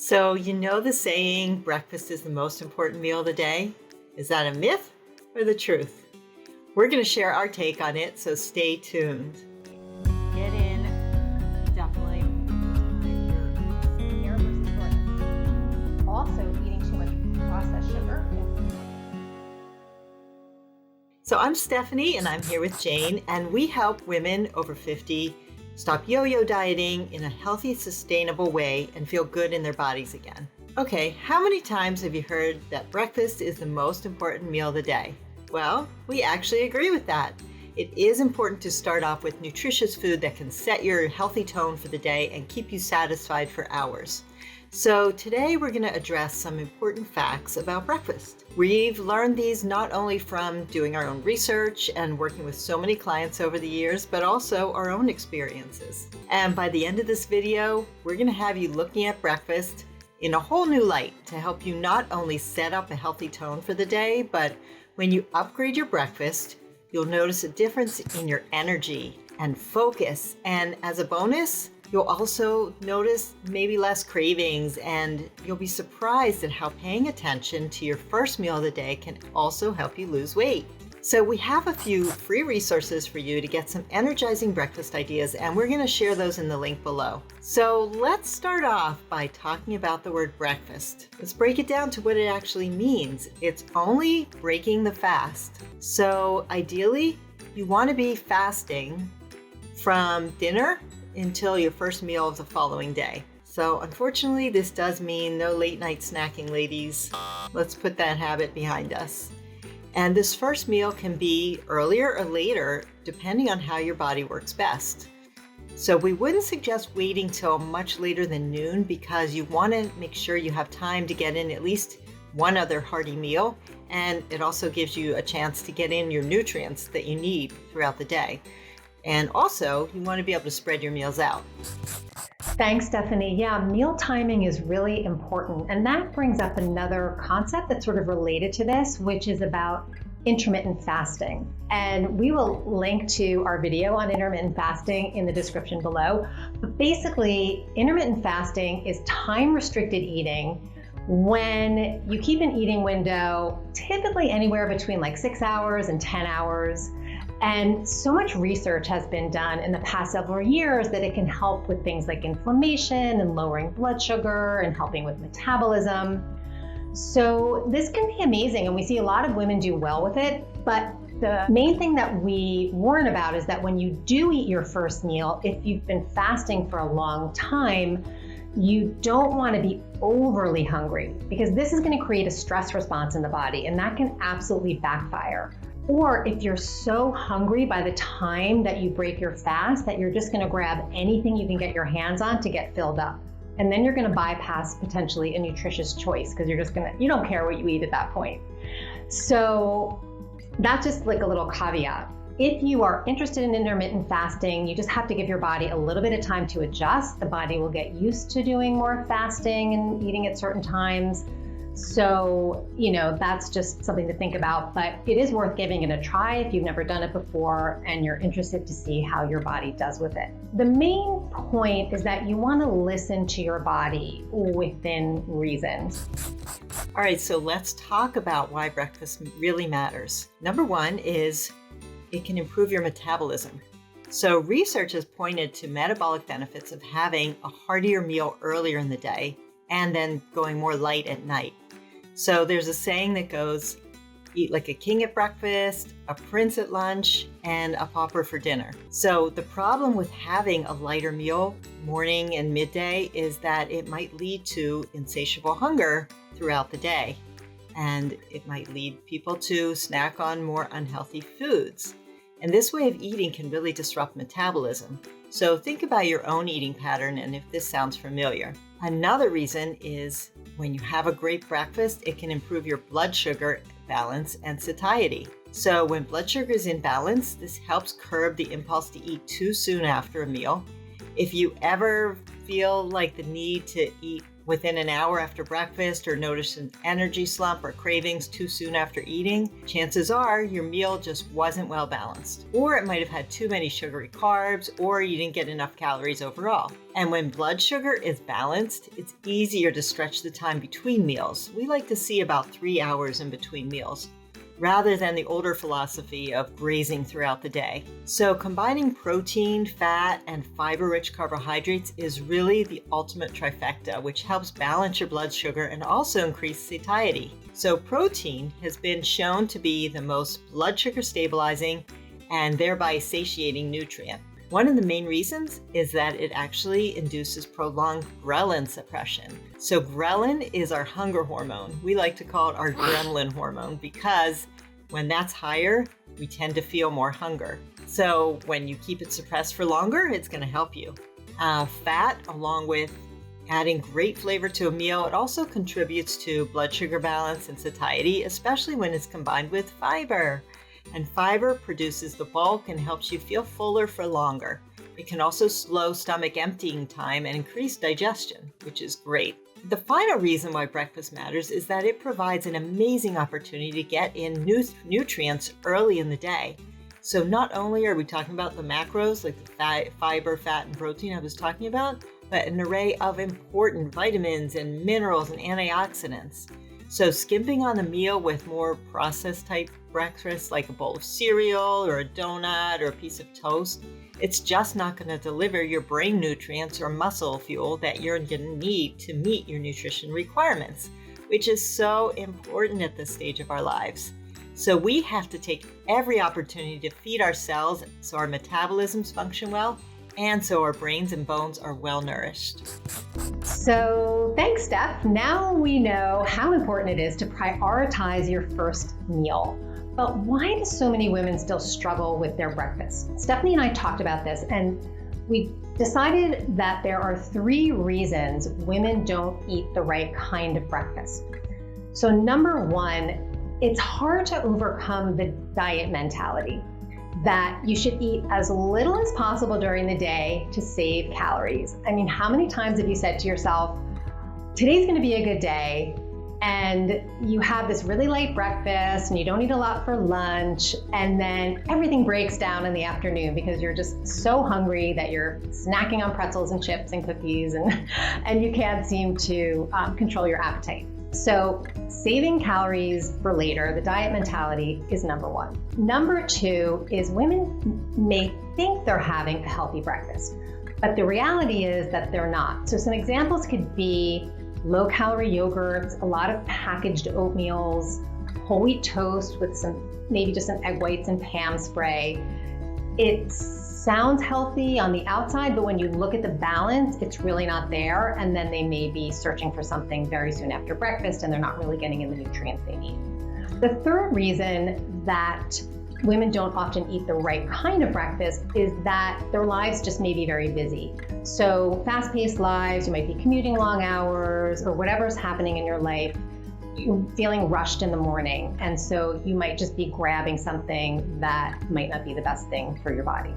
So, you know the saying, breakfast is the most important meal of the day? Is that a myth or the truth? We're going to share our take on it, so stay tuned. Get in, definitely. Hair versus shortness. Also, eating too much processed sugar. So, I'm Stephanie, and I'm here with Jane, and we help women over 50 stop yo-yo dieting in a healthy, sustainable way and feel good in their bodies again. Okay, how many times have you heard that breakfast is the most important meal of the day? Well, we actually agree with that. It is important to start off with nutritious food that can set your healthy tone for the day and keep you satisfied for hours. So today we're going to address some important facts about breakfast. We've learned these not only from doing our own research and working with so many clients over the years, but also our own experiences. And by the end of this video, we're going to have you looking at breakfast in a whole new light to help you not only set up a healthy tone for the day, but when you upgrade your breakfast, you'll notice a difference in your energy and focus. And as a bonus, you'll also notice maybe less cravings, and you'll be surprised at how paying attention to your first meal of the day can also help you lose weight. So we have a few free resources for you to get some energizing breakfast ideas, and we're going to share those in the link below. So let's start off by talking about the word breakfast. Let's break it down to what it actually means. It's only breaking the fast. So ideally, you want to be fasting from dinner until your first meal of the following day. So unfortunately, this does mean no late night snacking, ladies. Let's put that habit behind us. And this first meal can be earlier or later, depending on how your body works best. So we wouldn't suggest waiting till much later than noon, because you want to make sure you have time to get in at least one other hearty meal. And it also gives you a chance to get in your nutrients that you need throughout the day. And also, you want to be able to spread your meals out. Thanks, Stephanie. Yeah, meal timing is really important. And that brings up another concept that's sort of related to this, which is about intermittent fasting. And we will link to our video on intermittent fasting in the description below. But basically, intermittent fasting is time-restricted eating when you keep an eating window typically anywhere between like 6 hours and 10 hours. And so much research has been done in the past several years that it can help with things like inflammation and lowering blood sugar and helping with metabolism. So this can be amazing, and we see a lot of women do well with it. But the main thing that we warn about is that when you do eat your first meal, if you've been fasting for a long time, you don't want to be overly hungry, because this is going to create a stress response in the body, and that can absolutely backfire. Or if you're so hungry by the time that you break your fast that you're just going to grab anything you can get your hands on to get filled up. And then you're going to bypass potentially a nutritious choice, because you don't care what you eat at that point. So that's just like a little caveat. If you are interested in intermittent fasting, you just have to give your body a little bit of time to adjust. The body will get used to doing more fasting and eating at certain times. So, that's just something to think about, but it is worth giving it a try if you've never done it before and you're interested to see how your body does with it. The main point is that you want to listen to your body within reason. All right, so let's talk about why breakfast really matters. Number one is it can improve your metabolism. So research has pointed to metabolic benefits of having a heartier meal earlier in the day and then going more light at night. So there's a saying that goes, eat like a king at breakfast, a prince at lunch, and a pauper for dinner. So the problem with having a lighter meal morning and midday is that it might lead to insatiable hunger throughout the day. And it might lead people to snack on more unhealthy foods. And this way of eating can really disrupt metabolism. So think about your own eating pattern and if this sounds familiar. Another reason is when you have a great breakfast, it can improve your blood sugar balance and satiety. So when blood sugar is in balance, this helps curb the impulse to eat too soon after a meal. If you ever feel like the need to eat within an hour after breakfast or notice an energy slump or cravings too soon after eating, chances are your meal just wasn't well balanced. Or it might have had too many sugary carbs, or you didn't get enough calories overall. And when blood sugar is balanced, it's easier to stretch the time between meals. We like to see about 3 hours in between meals, rather than the older philosophy of grazing throughout the day. So combining protein, fat, and fiber-rich carbohydrates is really the ultimate trifecta, which helps balance your blood sugar and also increase satiety. So protein has been shown to be the most blood sugar stabilizing and thereby satiating nutrient. One of the main reasons is that it actually induces prolonged ghrelin suppression. So ghrelin is our hunger hormone. We like to call it our gremlin hormone because when that's higher, we tend to feel more hunger. So when you keep it suppressed for longer, it's going to help you. Fat, along with adding great flavor to a meal, it also contributes to blood sugar balance and satiety, especially when it's combined with fiber. And fiber produces the bulk and helps you feel fuller for longer. It can also slow stomach emptying time and increase digestion, which is great. The final reason why breakfast matters is that it provides an amazing opportunity to get in nutrients early in the day. So not only are we talking about the macros, like the fiber, fat, and protein I was talking about, but an array of important vitamins and minerals and antioxidants. So skimping on a meal with more processed type breakfast, like a bowl of cereal or a donut or a piece of toast, it's just not going to deliver your brain nutrients or muscle fuel that you're going to need to meet your nutrition requirements, which is so important at this stage of our lives. So we have to take every opportunity to feed our cells so our metabolisms function well and so our brains and bones are well nourished. So thanks, Steph. Now we know how important it is to prioritize your first meal. But why do so many women still struggle with their breakfast? Stephanie and I talked about this, and we decided that there are 3 reasons women don't eat the right kind of breakfast. So number 1, it's hard to overcome the diet mentality that you should eat as little as possible during the day to save calories. I mean, how many times have you said to yourself, today's going to be a good day, and you have this really light breakfast and you don't eat a lot for lunch, and then everything breaks down in the afternoon because you're just so hungry that you're snacking on pretzels and chips and cookies, and you can't seem to control your appetite. So saving calories for later, the diet mentality, is number 1. Number 2 is women may think they're having a healthy breakfast, but the reality is that they're not. So some examples could be low-calorie yogurts, a lot of packaged oatmeals, whole wheat toast with maybe just some egg whites and Pam spray. It sounds healthy on the outside, but when you look at the balance, it's really not there. And then they may be searching for something very soon after breakfast, and they're not really getting in the nutrients they need. The third reason that women don't often eat the right kind of breakfast is that their lives just may be very busy. So fast-paced lives, you might be commuting long hours or whatever's happening in your life, you're feeling rushed in the morning. And so you might just be grabbing something that might not be the best thing for your body.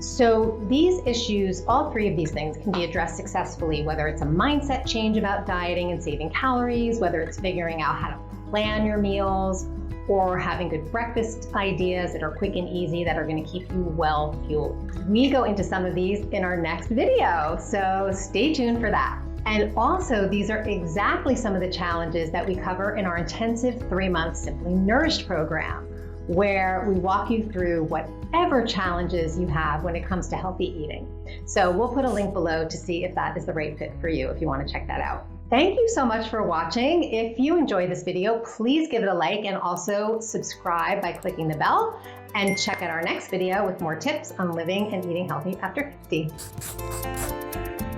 So these issues, all 3 of these things, can be addressed successfully, whether it's a mindset change about dieting and saving calories, whether it's figuring out how to plan your meals, or having good breakfast ideas that are quick and easy that are going to keep you well fueled. We go into some of these in our next video, so stay tuned for that. And also, these are exactly some of the challenges that we cover in our intensive 3-month Simply Nourished program, where we walk you through whatever challenges you have when it comes to healthy eating. So we'll put a link below to see if that is the right fit for you if you want to check that out. Thank you so much for watching. If you enjoyed this video, please give it a like and also subscribe by clicking the bell, and check out our next video with more tips on living and eating healthy after 50.